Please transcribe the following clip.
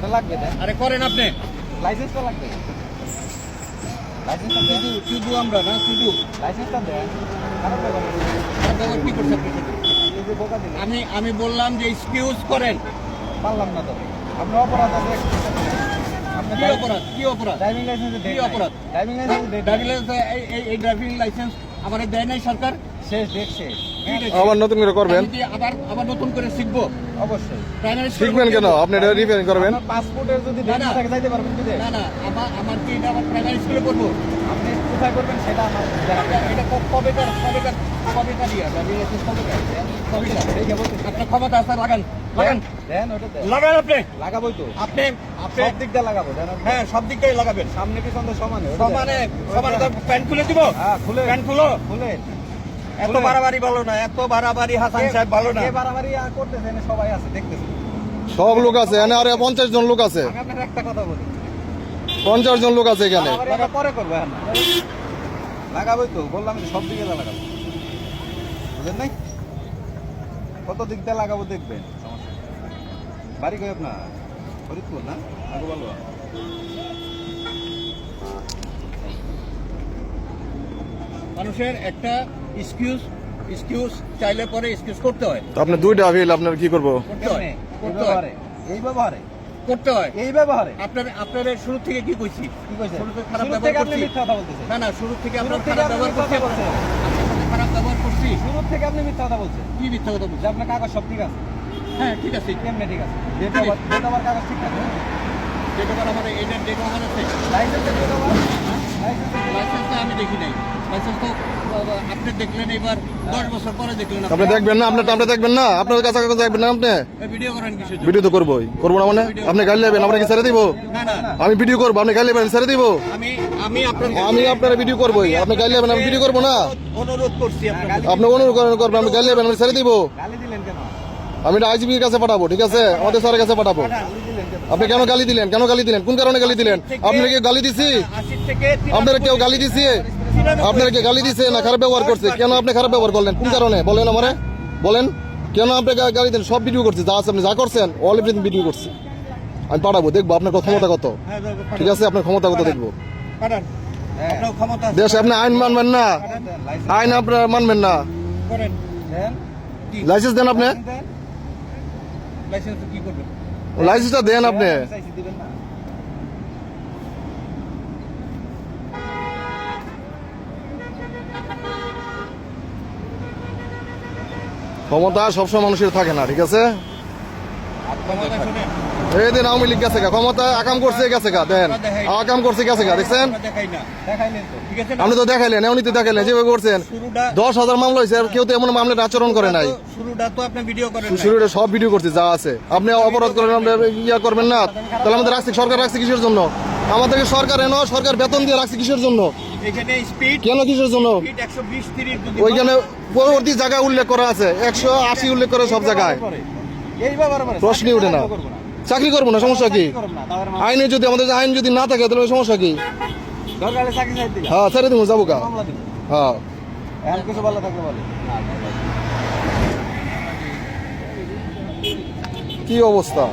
ওটা লাগবে না। আরে করেন আপনি। লাইসেন্সটা লাগবে। লাইসেন্সটা দেন। শুধু আমরা না, শুধু লাইসেন্সটা দেন। খারাপ ব্যাপার না। আর ব্যবহার কি করছে আপনার সাথে? এই যে বোকা দিলেন। আমি বললাম যে এক্সকিউজ করেন। পারলাম না তো। আপনার অপরাধ আছে। আপনি কি অপরাধ? কি অপরাধ? ড্রাইভিং লাইসেন্সে কি অপরাধ? ড্রাইভিং লাইসেন্সে ডেট ড্রাইভিং লাইসেন্স, এই ড্রাইভিং লাইসেন্স আমাদের দেয় নাই সরকার। শেষ, ডেট শেষ। আবার নতুন করে করবেন? আমি কি আবার নতুন করে শিখবো? অবশ্যই। প্রাইমারি শিখবেন কেন? আপনি এটা রিপেয়ারিং করবেন? আপনার পাসপোর্টের যদি ডেট না, না না। থাকে যাইতে পারবেন কি? না না, আমার কি এটা আবার প্রাইমারি স্কুলে পড়বো? আপনি কোথায় করবেন সেটা আমার এটা কবেকার ইয়া ড্রাইভিং লাইসেন্স কবেকার? দেখে বলতে আপনার ক্ষমতা আছে, লাগান দেন, ওটা দেন। লাগান আপনি লাগাবোই তো। আপনি সব দিক দিয়ে লাগাবো, দেন আপনি। হ্যাঁ, সব দিক দিয়ে লাগাবেন। সামনে পিছন তো সমানে। সমানে প্যান্ট খুলে দিব। হ্যাঁ, খুলে। প্যান্ট খুলো। খুলেন। এত খুলে। বাড়াবাড়ি ভালো না, এত বাড়াবাড়ি হাসান সাহেব ভালো না। কে বাড়াবাড়ি আর করতেছে? এখানে সবাই আছে, দেখতেছে। সব লোক আছে এখানে, আরে 50 জন লোক আছে। আমি আপনাকে একটা কথা বলি। 50 জন লোক আছে এখানে। বাড়াবাড়ি আমরা পরে করবো, হ্যাঁ না? লাগাবোই তো, বললাম যে সব দিকে লাগাবো। বুঝলেন নাই? কত দিক দিয়ে লাগাবো দেখবেন, সমস্যা নেই। বাড়ি কই আপনার? ফরিদপুর না? আগু বলবা। মানুষের একটা এক্সকিউজ চাইলে পরে এক্সকিউজ করতে হয়। তো আপনি দুইটা আপিল, আপনার কি করব? করতে হয়। কেমনে? এই ব্যবহারে? এই ব্যবহারে? করতে হয়। এই ব্যবহারে? আপনার শুরু থেকে কি কইছি? কি কইছেন? শুরু থেকে খারাপ শুরু ব্যবহার থেকে আপনি করছি। মিথ্যা কথা বলতেছেন। না না, শুরু থেকে আপনার শুরু থেকে খারাপ আপনি ব্যবহার মিথ্যা করছি। কথা বলছেন। আপনার সাথে খারাপ ব্যবহার করছি। শুরু থেকে আপনি মিথ্যা কথা বলছেন। কি মিথ্যা কথা বলছি? যে আপনার কাগজ সব ঠিক আছে। হ্যাঁ, ঠিক আছে। কেমনে ঠিক আছে? ডেট ওভার কাগজ ঠিক আছে। ডেট ওভার আমার এইটার ডেট ওভার আছে। লাইসেন্সের ডেট ওভার? লাইসেন্সটা আমি দেখি নাই। লাইসেন্স তো আপনি দেখলেন এবার 10 বছর পরে দেখলেন। আপনি দেখবেন না? আপনি দেখবেন না? আপনার কাছে দেখবেন না? আপনি ভিডিও করেন কিছু? ভিডিও তো করবোই, করবো না মানে? আপনি গাড়ি নেবেন, আমরা কি ছেড়ে দিব? না না, আমি ভিডিও করবো, আপনি গাড়ি নেবেন, ছেড়ে দিব? আমি আপনার ভিডিও করবোই, আপনি গাড়ি নেবেন, আমি ভিডিও করবো না? অনুরোধ করছি আপনাকে। আপনি অনুরোধ করবেন, আমি গাড়ি নেবেন, আমি ছেড়ে দিব? গালি দিলেন কেন? আমি এটা আইজিপির কাছে পাঠাবো, ঠিক আছে? আমাদের স্যারের কাছে পাঠাবো। গালি দিলেন কেন? আপনি কেন গালি দিলেন? কেন গালি দিলেন? কোন কারণে গালি দিলেন? আপনারা কি গালি দিছি? 80 থেকে আপনারা কেউ গালি দিছে? আপনারা কি গালি দিছে না খারাপ ব্যবহার করছে? কেন আপনি খারাপ ব্যবহার করলেন? কোন কারণে বলেন আমারে? বলেন কেন আপনি গালি দেন? সব ভিডিও করছে, যা আছে আপনি যা করছেন অল এভরিথিং ভিডিও করছে। আমি পাঠাবো, দেখবো আপনার ক্ষমতা কত। ঠিক আছে, আপনার ক্ষমতা কত দেখবো। পাঠান। আপনার ক্ষমতা আছে। দেশে আপনি আইন মানবেন না, আইন আপনার মানবেন না। করেন। দেন। লাইসেন্স দেন আপনি, দেন। লাইসেন্স কি করবেন? লাইসেন্সটা দেন আপনি। চাইছি দিবেন না। ক্ষমতা সবসময় মানুষের থাকে না, ঠিক আছে? ক্ষমতা শুনেন। এই দিন আওয়ামী লীগ গেছে গা, ক্ষমতা আকাম করছে গেছে গা, দেন আকাম করছে গেছে গা, দেখছেন? আমরা দেখাই না। দেখাইলেন তো। ঠিক আছে না? আপনি তো দেখাইলেন, এমনি তো দেখাইলেন, যেভাবে করছেন। শুরুটা 10,000 মামলা হয়েছে, আর কেউ তো এমন মামলার আচরণ করে নাই। শুরুটা তো আপনি ভিডিও করেন না। শুরুটা সব ভিডিও করছে যা আছে। আপনি অপরাধ করেন, আপনি ইয়া করবেন না? তাহলে আমাদের রাখছে, সরকার রাখছে কিসের জন্য? আমাদেরকে সরকার সরকার বেতন দিয়ে রাখছে কিসের জন্য? এখানে স্পিড কেন কিসের জন্য? 120 30 যদি ওইখানে পরবর্তী জায়গায় উল্লেখ করা আছে, 180 উল্লেখ করে সব জায়গায়। এই ব্যাপারে প্রশ্নই ওঠে না। চাকরি করবো না, সমস্যা কি? আইনে যদি আমাদের আইন যদি না থাকে তাহলে সমস্যা কি? দরকার হলে চাকরি ছাড় দিবেন। হ্যাঁ, ছেড়ে দিব, যাবো কা। মামলা দিবেন। হ্যাঁ, এখন কিছু ভালো থাকলে বলে। কি অবস্থা?